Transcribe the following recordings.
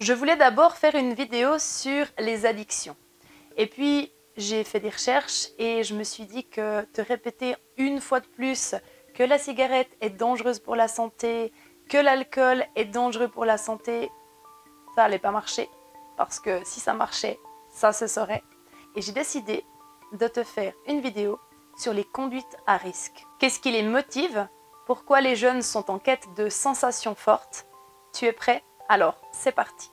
Je voulais d'abord faire une vidéo sur les addictions. Et puis, j'ai fait des recherches et je me suis dit que te répéter une fois de plus que la cigarette est dangereuse pour la santé, que l'alcool est dangereux pour la santé, ça n'allait pas marcher. Parce que si ça marchait, ça se saurait. Et j'ai décidé de te faire une vidéo sur les conduites à risque. Qu'est-ce qui les motive? Pourquoi les jeunes sont en quête de sensations fortes? Tu es prêt? Alors, c'est parti!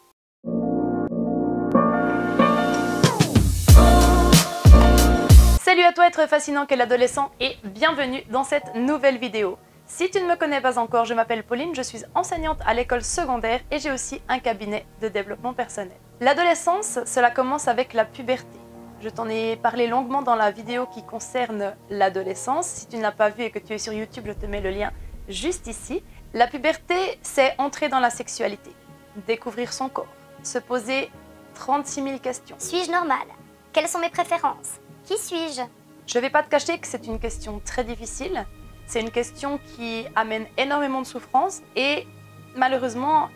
Salut à toi être fascinant qu'est l'adolescent et bienvenue dans cette nouvelle vidéo. Si tu ne me connais pas encore, je m'appelle Pauline, je suis enseignante à l'école secondaire et j'ai aussi un cabinet de développement personnel. L'adolescence, cela commence avec la puberté. Je t'en ai parlé longuement dans la vidéo qui concerne l'adolescence. Si tu ne l'as pas vu et que tu es sur YouTube, je te mets le lien juste ici. La puberté, c'est entrer dans la sexualité, découvrir son corps, se poser 36 000 questions. Suis-je normale? Quelles sont mes préférences? Qui suis-je? Je ne vais pas te cacher que c'est une question très difficile. C'est une question qui amène énormément de souffrance et malheureusement,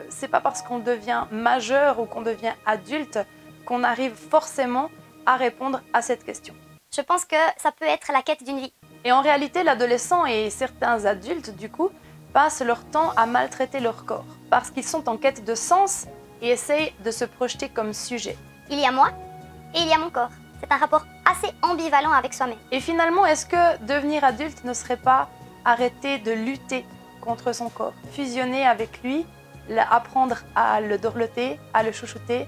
c'est pas parce qu'on devient majeur ou qu'on devient adulte qu'on arrive forcément à répondre à cette question. Je pense que ça peut être la quête d'une vie. Et en réalité, l'adolescent et certains adultes, du coup, passent leur temps à maltraiter leur corps parce qu'ils sont en quête de sens et essayent de se projeter comme sujet. Il y a moi et il y a mon corps. C'est un rapport assez ambivalent avec soi-même. Et finalement, est-ce que devenir adulte ne serait pas arrêter de lutter contre son corps, fusionner avec lui, apprendre à le dorloter, à le chouchouter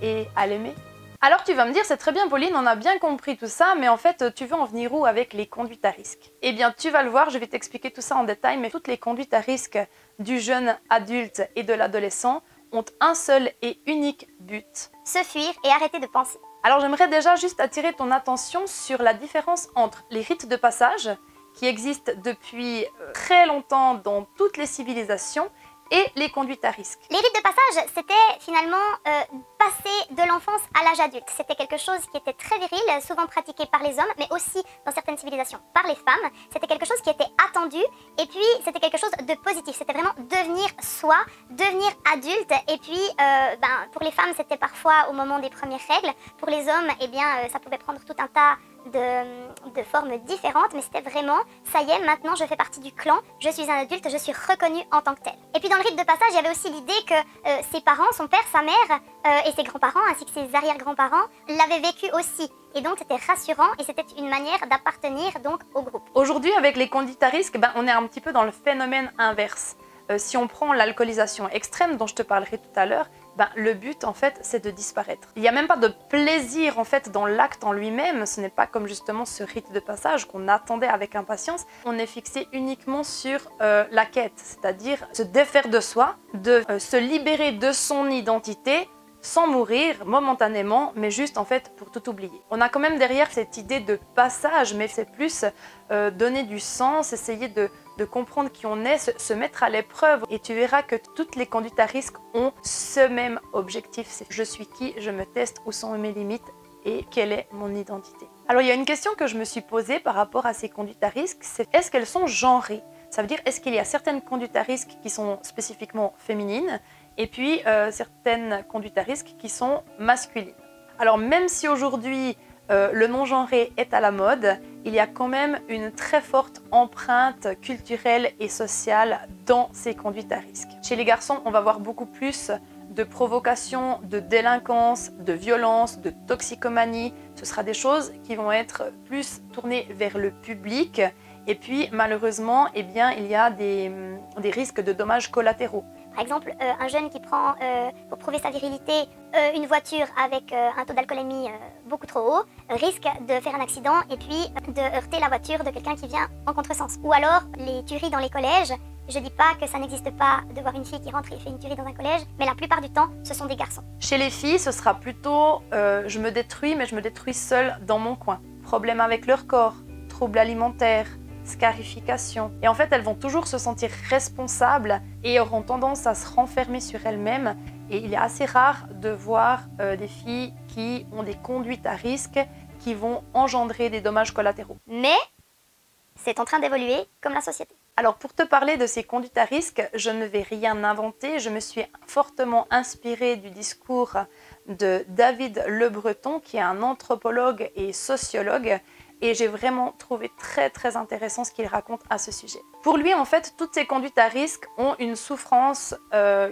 et à l'aimer? Alors tu vas me dire, c'est très bien Pauline, on a bien compris tout ça, mais en fait, tu veux en venir où avec les conduites à risque? Eh bien, tu vas le voir, je vais t'expliquer tout ça en détail, mais toutes les conduites à risque du jeune adulte et de l'adolescent ont un seul et unique but. Se fuir et arrêter de penser. Alors j'aimerais déjà juste attirer ton attention sur la différence entre les rites de passage, qui existent depuis très longtemps dans toutes les civilisations, et les conduites à risque. Les rites de passage, c'était finalement passer de l'enfance à l'âge adulte. C'était quelque chose qui était très viril, souvent pratiqué par les hommes, mais aussi dans certaines civilisations par les femmes. C'était quelque chose qui était attendu et puis c'était quelque chose de positif. C'était vraiment devenir soi, devenir adulte. Et puis pour les femmes, c'était parfois au moment des premières règles. Pour les hommes, ça pouvait prendre tout un tas de formes différentes, mais c'était vraiment, ça y est, maintenant je fais partie du clan, je suis un adulte, je suis reconnue en tant que tel. Et puis dans le rite de passage, il y avait aussi l'idée que ses parents, son père, sa mère et ses grands-parents, ainsi que ses arrière-grands-parents, l'avaient vécu aussi. Et donc c'était rassurant et c'était une manière d'appartenir donc au groupe. Aujourd'hui, avec les conduites à risque, on est un petit peu dans le phénomène inverse. Si on prend l'alcoolisation extrême dont je te parlerai tout à l'heure, le but en fait c'est de disparaître. Il n'y a même pas de plaisir en fait dans l'acte en lui-même, ce n'est pas comme justement ce rite de passage qu'on attendait avec impatience. On est fixé uniquement sur la quête, c'est-à-dire se défaire de soi, de se libérer de son identité, sans mourir momentanément, mais juste en fait pour tout oublier. On a quand même derrière cette idée de passage, mais c'est plus donner du sens, essayer de comprendre qui on est, se mettre à l'épreuve. Et tu verras que toutes les conduites à risque ont ce même objectif, c'est je suis qui, je me teste, où sont mes limites et quelle est mon identité. Alors il y a une question que je me suis posée par rapport à ces conduites à risque, c'est est-ce qu'elles sont genrées? Ça veut dire est-ce qu'il y a certaines conduites à risque qui sont spécifiquement féminines et puis certaines conduites à risque qui sont masculines. Alors même si aujourd'hui le non-genré est à la mode, il y a quand même une très forte empreinte culturelle et sociale dans ces conduites à risque. Chez les garçons, on va voir beaucoup plus de provocation, de délinquance, de violence, de toxicomanie. Ce sera des choses qui vont être plus tournées vers le public. Et puis malheureusement, il y a des risques de dommages collatéraux. Par exemple, un jeune qui prend, pour prouver sa virilité, une voiture avec un taux d'alcoolémie beaucoup trop haut, risque de faire un accident et puis de heurter la voiture de quelqu'un qui vient en contresens. Ou alors, les tueries dans les collèges, je dis pas que ça n'existe pas de voir une fille qui rentre et fait une tuerie dans un collège, mais la plupart du temps, ce sont des garçons. Chez les filles, ce sera plutôt je me détruis, mais je me détruis seule dans mon coin. Problème avec leur corps, troubles alimentaires, scarification. Et en fait, elles vont toujours se sentir responsables et auront tendance à se renfermer sur elles-mêmes. Et il est assez rare de voir des filles qui ont des conduites à risque qui vont engendrer des dommages collatéraux. Mais c'est en train d'évoluer comme la société. Alors pour te parler de ces conduites à risque, je ne vais rien inventer, je me suis fortement inspirée du discours de David Le Breton, qui est un anthropologue et sociologue, et j'ai vraiment trouvé très intéressant ce qu'il raconte à ce sujet. Pour lui, en fait, toutes ces conduites à risque ont une souffrance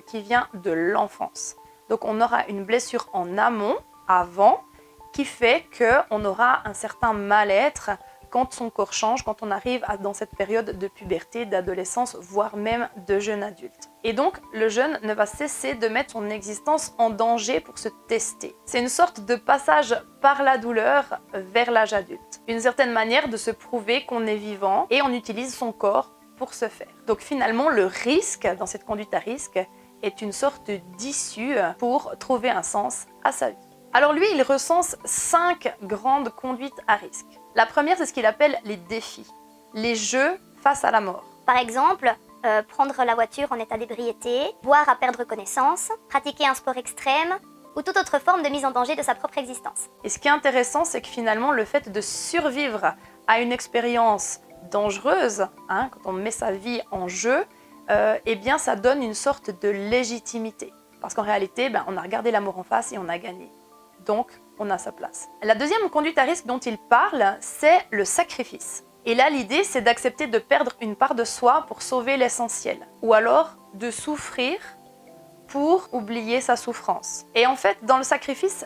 qui vient de l'enfance. Donc on aura une blessure en amont, avant, qui fait qu'on aura un certain mal-être quand son corps change, quand on arrive dans cette période de puberté, d'adolescence, voire même de jeune adulte. Et donc, le jeune ne va cesser de mettre son existence en danger pour se tester. C'est une sorte de passage par la douleur vers l'âge adulte. Une certaine manière de se prouver qu'on est vivant et on utilise son corps pour ce faire. Donc finalement, le risque, dans cette conduite à risque, est une sorte d'issue pour trouver un sens à sa vie. Alors lui, il recense 5 grandes conduites à risque. La première, c'est ce qu'il appelle les défis, les jeux face à la mort. Par exemple, prendre la voiture en état d'ébriété, boire à perdre connaissance, pratiquer un sport extrême ou toute autre forme de mise en danger de sa propre existence. Et ce qui est intéressant, c'est que finalement, le fait de survivre à une expérience dangereuse, quand on met sa vie en jeu, eh bien, ça donne une sorte de légitimité. Parce qu'en réalité, on a regardé la mort en face et on a gagné. Donc, on a sa place. La deuxième conduite à risque dont il parle, c'est le sacrifice. Et là, l'idée, c'est d'accepter de perdre une part de soi pour sauver l'essentiel. Ou alors, de souffrir pour oublier sa souffrance. Et en fait, dans le sacrifice,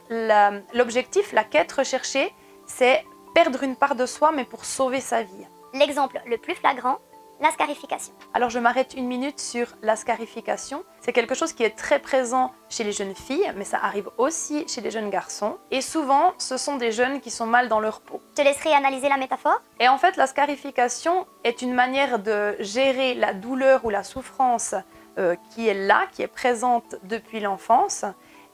l'objectif, la quête recherchée, c'est perdre une part de soi, mais pour sauver sa vie. L'exemple le plus flagrant, la scarification. Alors je m'arrête une minute sur la scarification. C'est quelque chose qui est très présent chez les jeunes filles, mais ça arrive aussi chez les jeunes garçons. Et souvent, ce sont des jeunes qui sont mal dans leur peau. Je te laisserai analyser la métaphore. Et en fait, la scarification est une manière de gérer la douleur ou la souffrance qui est là, qui est présente depuis l'enfance.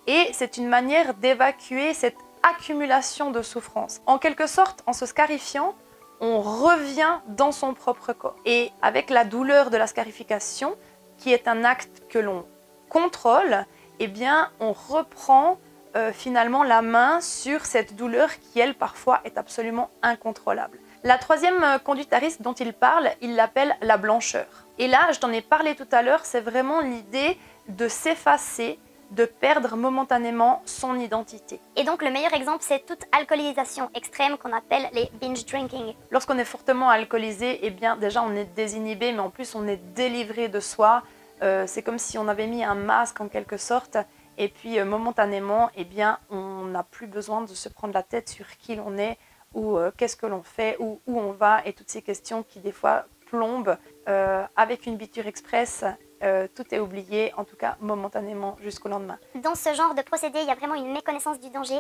Et c'est une manière d'évacuer cette accumulation de souffrance. En quelque sorte, en se scarifiant, on revient dans son propre corps. Et avec la douleur de la scarification, qui est un acte que l'on contrôle, eh bien, on reprend finalement la main sur cette douleur qui, elle, parfois, est absolument incontrôlable. La troisième conduite à risque dont il parle, il l'appelle la blancheur. Et là, je t'en ai parlé tout à l'heure, c'est vraiment l'idée de s'effacer, de perdre momentanément son identité. Et donc le meilleur exemple, c'est toute alcoolisation extrême qu'on appelle les binge drinking. Lorsqu'on est fortement alcoolisé, eh bien déjà on est désinhibé, mais en plus on est délivré de soi. C'est comme si on avait mis un masque en quelque sorte, et puis momentanément, eh bien on n'a plus besoin de se prendre la tête sur qui l'on est, ou qu'est-ce que l'on fait, ou où on va, et toutes ces questions qui des fois plombent. Avec une biture express, tout est oublié, en tout cas momentanément jusqu'au lendemain. Dans ce genre de procédé, il y a vraiment une méconnaissance du danger.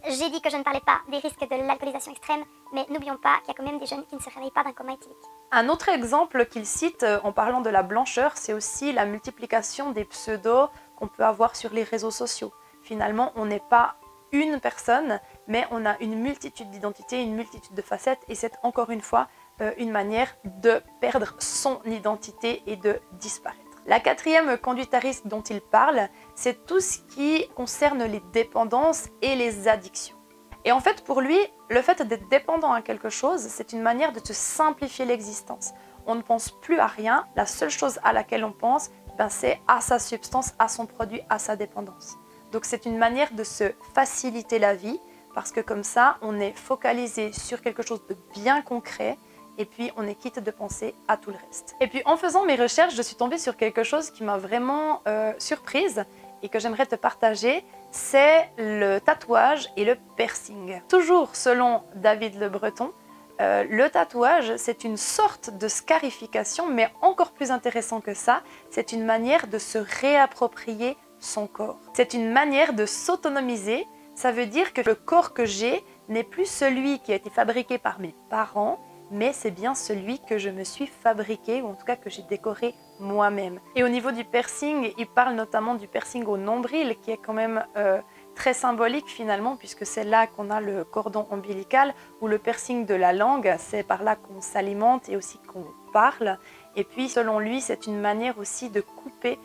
J'ai dit que je ne parlais pas des risques de l'alcoolisation extrême, mais n'oublions pas qu'il y a quand même des jeunes qui ne se réveillent pas d'un coma éthylique. Un autre exemple qu'il cite en parlant de la blancheur, c'est aussi la multiplication des pseudos qu'on peut avoir sur les réseaux sociaux. Finalement, on n'est pas une personne, mais on a une multitude d'identités, une multitude de facettes, et c'est encore une fois une manière de perdre son identité et de disparaître. La quatrième conduite à risque dont il parle, c'est tout ce qui concerne les dépendances et les addictions. Et en fait, pour lui, le fait d'être dépendant à quelque chose, c'est une manière de se simplifier l'existence. On ne pense plus à rien, la seule chose à laquelle on pense, c'est à sa substance, à son produit, à sa dépendance. Donc c'est une manière de se faciliter la vie, parce que comme ça, on est focalisé sur quelque chose de bien concret, et puis on est quitte de penser à tout le reste. Et puis en faisant mes recherches, je suis tombée sur quelque chose qui m'a vraiment surprise et que j'aimerais te partager, c'est le tatouage et le piercing. Toujours selon David Le Breton, le tatouage, c'est une sorte de scarification, mais encore plus intéressant que ça, c'est une manière de se réapproprier son corps. C'est une manière de s'autonomiser. Ça veut dire que le corps que j'ai n'est plus celui qui a été fabriqué par mes parents, mais c'est bien celui que je me suis fabriqué, ou en tout cas que j'ai décoré moi-même. Et au niveau du piercing, il parle notamment du piercing au nombril, qui est quand même très symbolique finalement, puisque c'est là qu'on a le cordon ombilical, ou le piercing de la langue, c'est par là qu'on s'alimente et aussi qu'on parle. Et puis selon lui, c'est une manière aussi de couper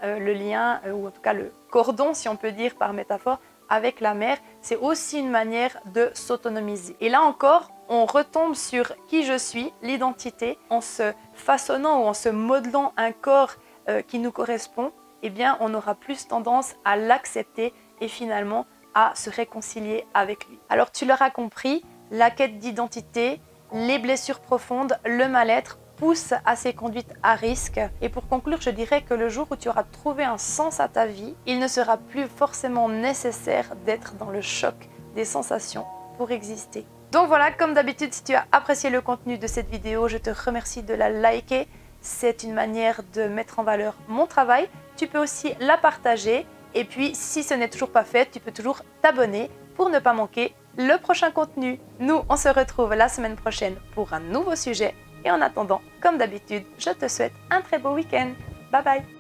le lien, ou en tout cas le cordon, si on peut dire par métaphore, avec la mère. C'est aussi une manière de s'autonomiser. Et là encore, on retombe sur qui je suis, l'identité, en se façonnant ou en se modelant un corps qui nous correspond, eh bien on aura plus tendance à l'accepter et finalement à se réconcilier avec lui. Alors tu l'auras compris, la quête d'identité, les blessures profondes, le mal-être poussent à ces conduites à risque. Et pour conclure, je dirais que le jour où tu auras trouvé un sens à ta vie, il ne sera plus forcément nécessaire d'être dans le choc des sensations pour exister. Donc voilà, comme d'habitude, si tu as apprécié le contenu de cette vidéo, je te remercie de la liker. C'est une manière de mettre en valeur mon travail. Tu peux aussi la partager. Et puis, si ce n'est toujours pas fait, tu peux toujours t'abonner pour ne pas manquer le prochain contenu. Nous, on se retrouve la semaine prochaine pour un nouveau sujet. Et en attendant, comme d'habitude, je te souhaite un très beau week-end. Bye bye!